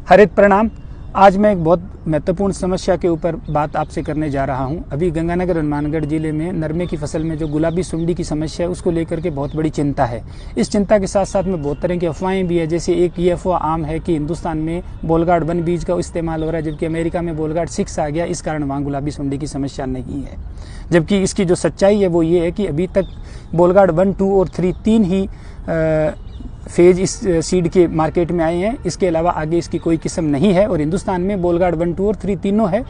हरित प्रणाम। आज मैं एक बहुत महत्वपूर्ण समस्या के ऊपर बात आपसे करने जा रहा हूं। अभी गंगानगर हनुमानगढ़ जिले में नरमे की फसल में जो गुलाबी सुंडी की समस्या है उसको लेकर के बहुत बड़ी चिंता है। इस चिंता के साथ साथ में बहुत तरह की अफवाहें भी है। जैसे एक ये अफवाह आम है कि हिंदुस्तान में बोलगार्ड 1 बीज का इस्तेमाल हो रहा है, जबकि अमेरिका में बोलगार्ड 6 आ गया, इस कारण वहाँ गुलाबी सुंडी की समस्या नहीं है। जबकि इसकी जो सच्चाई है वो ये है कि अभी तक बोलगार्ड 1, 2 और 3 तीन ही फेज इस सीड के मार्केट में आए हैं। इसके अलावा आगे इसकी कोई किस्म नहीं है और हिंदुस्तान में बोलगार्ड 1, 2 और 3 तीनों है,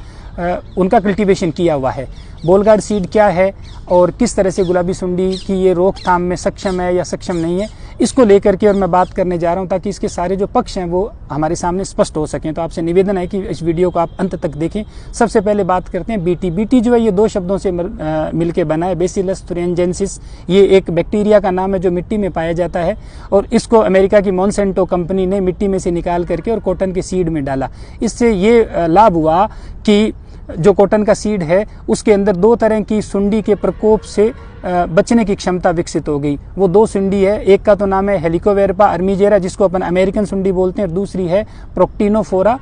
उनका कल्टीवेशन किया हुआ है। बोलगार्ड सीड क्या है और किस तरह से गुलाबी सुंडी की ये रोकथाम में सक्षम है या सक्षम नहीं है, इसको लेकर के और मैं बात करने जा रहा हूं, ताकि इसके सारे जो पक्ष हैं वो हमारे सामने स्पष्ट हो सकें। तो आपसे निवेदन है कि इस वीडियो को आप अंत तक देखें। सबसे पहले बात करते हैं बीटी। बीटी जो है ये 2 शब्दों से मिलकर बना है, बेसिलस thuringiensis। ये एक बैक्टीरिया का नाम है जो मिट्टी में पाया जाता है और इसको अमेरिका की मॉन्सेंटो कंपनी ने मिट्टी में से निकाल करके और कॉटन के सीड में डाला। इससे ये लाभ हुआ कि जो कॉटन का सीड है उसके अंदर 2 तरह की सुंडी के प्रकोप से बचने की क्षमता विकसित हो गई। वो 2 सुंडी है, एक का तो नाम है हेलिकोवेरपा अर्मीजेरा जिसको अपन अमेरिकन सुंडी बोलते हैं, और दूसरी है प्रोक्टिनोफोरा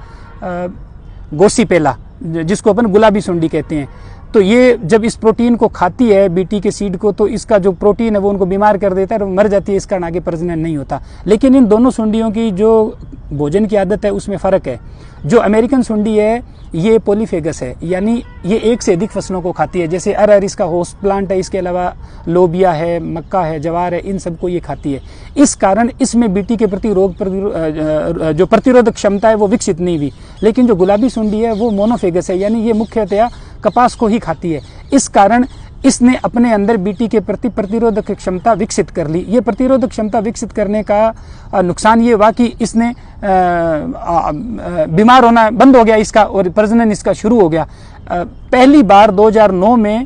गोसिपेला जिसको अपन गुलाबी सुंडी कहते हैं। तो ये जब इस प्रोटीन को खाती है बीटी के सीड को, तो इसका जो प्रोटीन है वो उनको बीमार कर देता है और मर जाती है, इस कारण आगे प्रजनन नहीं होता। लेकिन इन दोनों सुंडियों की जो भोजन की आदत है उसमें फ़र्क है। जो अमेरिकन सुंडी है ये पॉलीफेगस है, यानी ये 1 से अधिक फसलों को खाती है। जैसे अरहर इसका होस्ट प्लांट है, इसके अलावा लोबिया है, मक्का है, जवार है, इन सबको ये खाती है। इस कारण इसमें बीटी के प्रति जो प्रतिरोधक क्षमता है वो विकसित नहीं हुई। लेकिन जो गुलाबी सुंडी है वो मोनोफेगस है, यानी ये मुख्यतया कपास को ही खाती है। इस कारण इसने अपने अंदर बीटी के प्रति प्रतिरोधक क्षमता विकसित कर ली। ये प्रतिरोधक क्षमता विकसित करने का नुकसान ये हुआ कि इसने बीमार होना बंद हो गया इसका और प्रजनन इसका शुरू हो गया। पहली बार 2009 में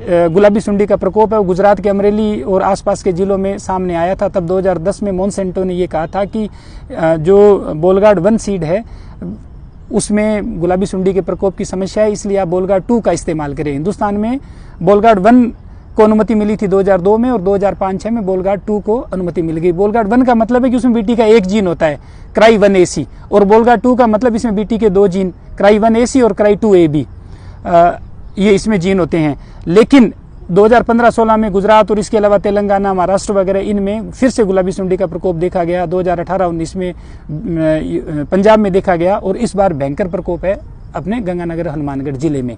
गुलाबी सुंडी का प्रकोप है वो गुजरात के अमरेली और आसपास के जिलों में सामने आया था। तब 2010 में मॉन्सेंटो ने ये कहा था कि जो बोलगार्ड 1 सीड है उसमें गुलाबी सुंडी के प्रकोप की समस्या है, इसलिए आप बोलगार्ड 2 का इस्तेमाल करें। हिंदुस्तान में बोलगार्ड 1 को अनुमति मिली थी 2002 में और 2005-06 में बोलगार्ड 2 को अनुमति मिल गई। बोलगार्ड 1 का मतलब है कि उसमें बीटी का 1 जीन होता है, क्राई 1AC, और बोलगार्ड 2 का मतलब इसमें बीटी के 2 जीन, क्राई 1AC और क्राई 2AB, ये इसमें जीन होते हैं। लेकिन 2015-16 में गुजरात और इसके अलावा तेलंगाना, महाराष्ट्र वगैरह इनमें फिर से गुलाबी सुंडी का प्रकोप देखा गया। 2018-19 में पंजाब में देखा गया और इस बार भयंकर प्रकोप है अपने गंगानगर हनुमानगढ़ जिले में।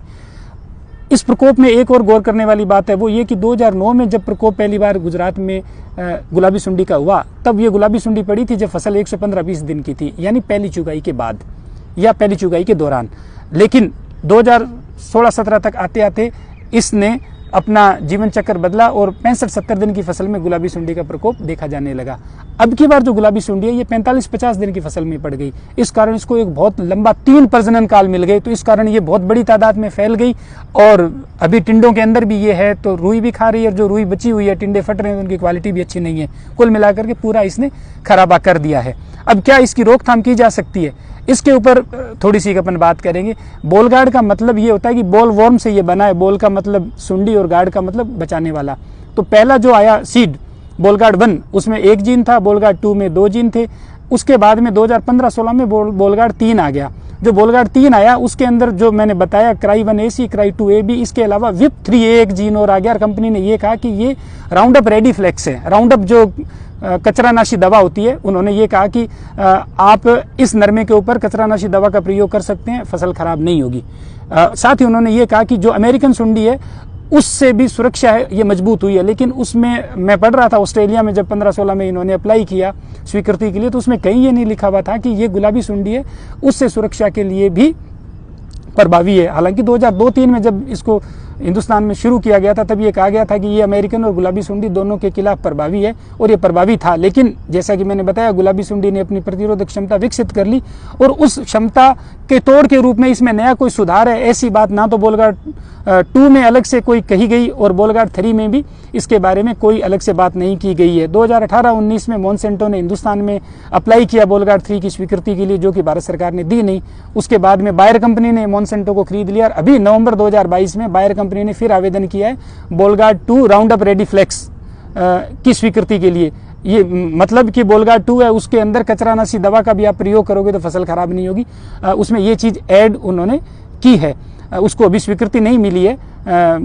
इस प्रकोप में एक और गौर करने वाली बात है वो ये कि 2009 में जब प्रकोप पहली बार गुजरात में गुलाबी सुंडी का हुआ, तब ये गुलाबी सुंडी पड़ी थी जब फसल 115-20 दिन की थी, यानी पहली चुगाई के बाद या पहली चुगाई के दौरान। लेकिन 2016-17 तक आते आते इसने अपना जीवन चक्र बदला और 65-70 दिन की फसल में गुलाबी सुंडी का प्रकोप देखा जाने लगा। अब की बार जो गुलाबी सुंडी है ये 45-50 दिन की फसल में पड़ गई। इस कारण इसको एक बहुत लंबा 3 प्रजनन काल मिल गए। तो इस कारण ये बहुत बड़ी तादाद में फैल गई और अभी टिंडों के अंदर भी ये है, तो रुई भी खा रही है और जो रुई बची हुई है, टिंडे फट रहे हैं, उनकी क्वालिटी भी अच्छी नहीं है। कुल मिलाकर के पूरा इसने खराबा कर दिया है। अब क्या इसकी रोकथाम की जा सकती है, इसके ऊपर थोड़ी सी अपन बात करेंगे। बोलगार्ड का मतलब ये होता है कि बॉल वॉर्म से ये बना है। बॉल का मतलब सुंडी और गार्ड का मतलब बचाने वाला। तो पहला जो आया सीड बोलगार्ड 1 उसमें 1 जीन था, बोलगार्ड 2 में 2 जीन थे। उसके बाद में 2015-16 में बोलगार्ड 3 आ गया। जो बोलगार्ड 3 आया उसके अंदर जो मैंने बताया क्राई 1AC, क्राई 2AB, इसके अलावा विप 3A एक जीन और आ गया। और कंपनी ने ये कहा कि ये राउंड अप रेडी फ्लेक्स है। राउंड अप जो कचरानाशी दवा होती है, उन्होंने ये कहा कि आप इस नरमे के ऊपर कचरानाशी दवा का प्रयोग कर सकते हैं, फसल खराब नहीं होगी। साथ ही उन्होंने ये कहा कि जो अमेरिकन सुंडी है उससे भी सुरक्षा है, ये मजबूत हुई है। लेकिन उसमें मैं पढ़ रहा था ऑस्ट्रेलिया में जब 15-16 में इन्होंने अप्लाई किया स्वीकृति के लिए, तो उसमें कहीं ये नहीं लिखा हुआ था कि ये गुलाबी सुंडी है उससे सुरक्षा के लिए भी प्रभावी है। हालांकि 2002-03 में जब इसको हिंदुस्तान में शुरू किया गया था तब ये कहा गया था कि ये अमेरिकन और गुलाबी सुंडी दोनों के खिलाफ प्रभावी है, और ये प्रभावी था। लेकिन जैसा कि मैंने बताया गुलाबी सुंडी ने अपनी प्रतिरोधक क्षमता विकसित कर ली और उस क्षमता के तोड़ के रूप में इसमें नया कोई सुधार है ऐसी बात ना तो बोलगार्ड 2 में अलग से कोई कही गई और बोलगार्ड 3 में भी इसके बारे में कोई अलग से बात नहीं की गई है। 2018-19 में मॉन्सेंटो ने हिंदुस्तान में अप्लाई किया बोलगार्ड 3 की स्वीकृति के लिए, जो कि भारत सरकार ने दी नहीं। उसके बाद में बायर कंपनी ने मॉन्सेंटो को खरीद लिया और अभी नवंबर 2022 में बायर कंपनी ने फिर आवेदन किया है Bollgard 2 round up ready flex की स्वीकृति के लिए। ये मतलब कि बोलगार्ड 2 है, उसके अंदर कचरानाशी दवा का भी आप प्रयोग करोगे तो फसल खराब नहीं होगी। उसमें ये चीज़ ऐड उन्होंने की है, उसको अभी स्वीकृति नहीं मिली है,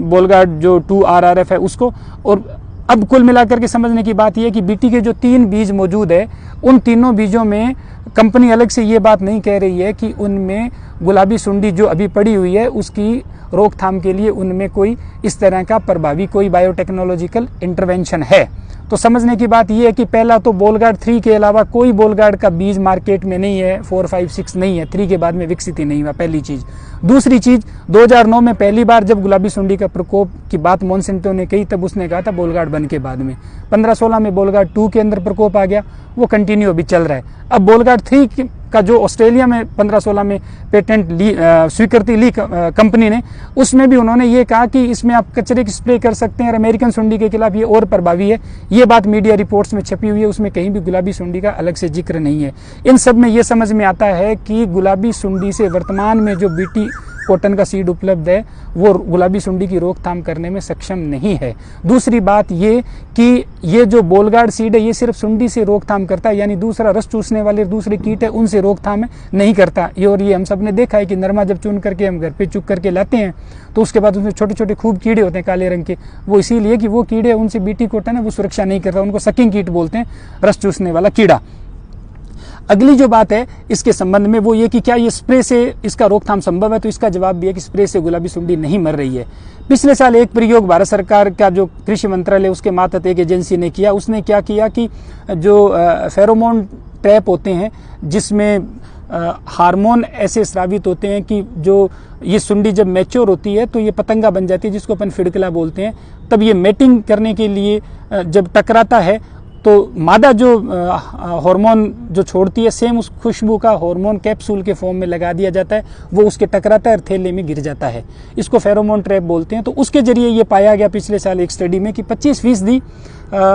बोलगार्ड जो 2 RRF है उसको। और अब कुल मिलाकर के समझने की बात यह है कि बीटी के जो 3 बीज मौजूद है, उन तीनों बीजों में कंपनी अलग से ये बात नहीं कह रही है कि उनमें गुलाबी सुंडी जो अभी पड़ी हुई है उसकी रोकथाम के लिए उनमें कोई इस तरह का प्रभावी कोई बायोटेक्नोलॉजिकल इंटरवेंशन है। तो समझने की बात यह है कि पहला तो बोलगार्ड 3 के अलावा कोई बोलगार्ड का बीज मार्केट में नहीं है, 4, 5, 6 नहीं है, 3 के बाद में विकसित ही नहीं हुआ, पहली चीज। दूसरी चीज, 2009 में पहली बार जब गुलाबी सुंडी का प्रकोप की बात मोनसेंटो ने कही, तब उसने कहा था बोलगार्ड 1 के बाद में। 15-16 में बोलगार्ड 2 के अंदर प्रकोप आ गया, वो कंटिन्यू अभी चल रहा है। अब बोलगार्ड 3 का जो ऑस्ट्रेलिया में 15-16 में पेटेंट स्वीकृति ली कंपनी ने, उसमें भी उन्होंने ये कहा कि इसमें आप कचरे की स्प्रे कर सकते हैं और अमेरिकन सुंडी के खिलाफ ये और प्रभावी है। ये बात मीडिया रिपोर्ट्स में छपी हुई है, उसमें कहीं भी गुलाबी सुंडी का अलग से जिक्र नहीं है। इन सब में ये समझ में आता है कि गुलाबी सुंडी से वर्तमान में जो बीटी कॉटन का सीड उपलब्ध है वो गुलाबी सुंडी की रोकथाम करने में सक्षम नहीं है। दूसरी बात ये कि ये जो बोलगार्ड सीड है ये सिर्फ सुंडी से रोकथाम करता है, यानी दूसरा रस चूसने वाले दूसरे कीट है उनसे रोकथाम नहीं करता। और ये हम सब ने देखा है कि नरमा जब चुन करके हम घर पे चुग करके लाते हैं तो उसके बाद उसमें छोटे छोटे खूब कीड़े होते हैं काले रंग के, वो इसीलिए कि वो कीड़े उनसे बीटी कॉटन है वो सुरक्षा नहीं करता, उनको सकिंग कीट बोलते हैं, रस चूसने वाला कीड़ा। अगली जो बात है इसके संबंध में वो ये कि क्या ये स्प्रे से इसका रोकथाम संभव है, तो इसका जवाब भी है कि स्प्रे से गुलाबी सुंडी नहीं मर रही है। पिछले साल एक प्रयोग भारत सरकार का जो कृषि मंत्रालय उसके मातहत एक एजेंसी ने किया, उसने क्या किया कि जो फेरोमोन ट्रैप होते हैं जिसमें हार्मोन ऐसे स्रावित होते हैं कि जो ये सुंडी जब मैच्योर होती है तो ये पतंगा बन जाती है जिसको अपन फिड़कला बोलते हैं। तब ये मेटिंग करने के लिए जब टकराता है तो मादा जो हार्मोन जो छोड़ती है सेम उस खुशबू का हार्मोन कैप्सूल के फॉर्म में लगा दिया जाता है, वो उसके टकराता है और थैले में गिर जाता है। इसको फेरोमोन ट्रैप बोलते हैं। तो उसके जरिए ये पाया गया पिछले साल एक स्टडी में कि 25%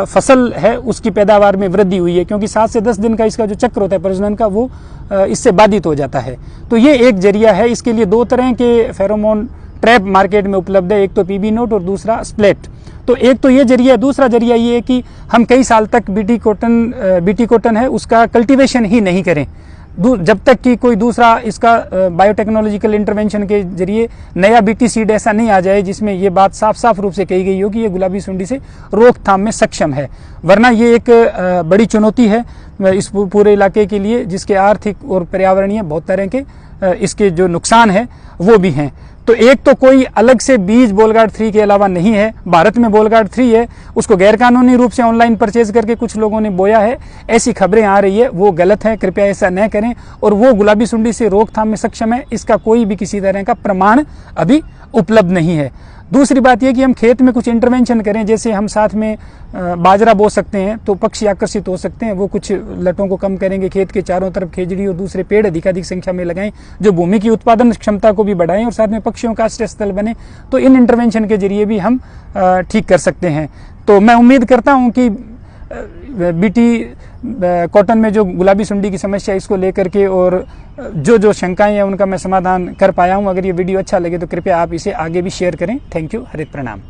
फसल है उसकी पैदावार में वृद्धि हुई है, क्योंकि 7 से 10 दिन का इसका जो चक्र होता है प्रजनन का वो इससे बाधित हो जाता है। तो ये एक जरिया है। इसके लिए 2 तरह के फेरोमोन ट्रैप मार्केट में उपलब्ध है, एक तो पीबी नोट और दूसरा स्प्लेट। तो एक तो ये जरिया है, दूसरा जरिया ये है कि हम कई साल तक बीटी कॉटन है उसका कल्टीवेशन ही नहीं करें जब तक कि कोई दूसरा इसका बायोटेक्नोलॉजिकल इंटरवेंशन के जरिए नया बीटी सीड ऐसा नहीं आ जाए जिसमें ये बात साफ साफ रूप से कही गई हो कि ये गुलाबी सुंडी से रोकथाम में सक्षम है। वरना ये एक बड़ी चुनौती है इस पूरे इलाके के लिए, जिसके आर्थिक और पर्यावरणीय बहुत तरह के इसके जो नुकसान है वो भी हैं। तो एक तो कोई अलग से बीज बोलगार्ड 3 के अलावा नहीं है। भारत में बोलगार्ड 3 है, उसको गैरकानूनी रूप से ऑनलाइन परचेज करके कुछ लोगों ने बोया है, ऐसी खबरें आ रही है, वो गलत है, कृपया ऐसा न करें। और वो गुलाबी सुंडी से रोकथाम में सक्षम है, इसका कोई भी किसी तरह का प्रमाण अभी उपलब्ध नहीं है। दूसरी बात यह कि हम खेत में कुछ इंटरवेंशन करें, जैसे हम साथ में बाजरा बो सकते हैं तो पक्षी आकर्षित हो सकते हैं, वो कुछ लटों को कम करेंगे, खेत के चारों तरफ खेजड़ी और दूसरे पेड़ अधिकाधिक संख्या में लगाएं जो भूमि की उत्पादन क्षमता को भी बढ़ाएं और साथ में पक्षियों का आश्रय स्थल बने। तो इन इंटरवेंशन के जरिए भी हम ठीक कर सकते हैं। तो मैं उम्मीद करता हूं कि बीटी कॉटन में जो गुलाबी सुंडी की समस्या इसको लेकर के और जो शंकाएं हैं उनका मैं समाधान कर पाया हूं। अगर ये वीडियो अच्छा लगे तो कृपया आप इसे आगे भी शेयर करें। थैंक यू, हरित प्रणाम।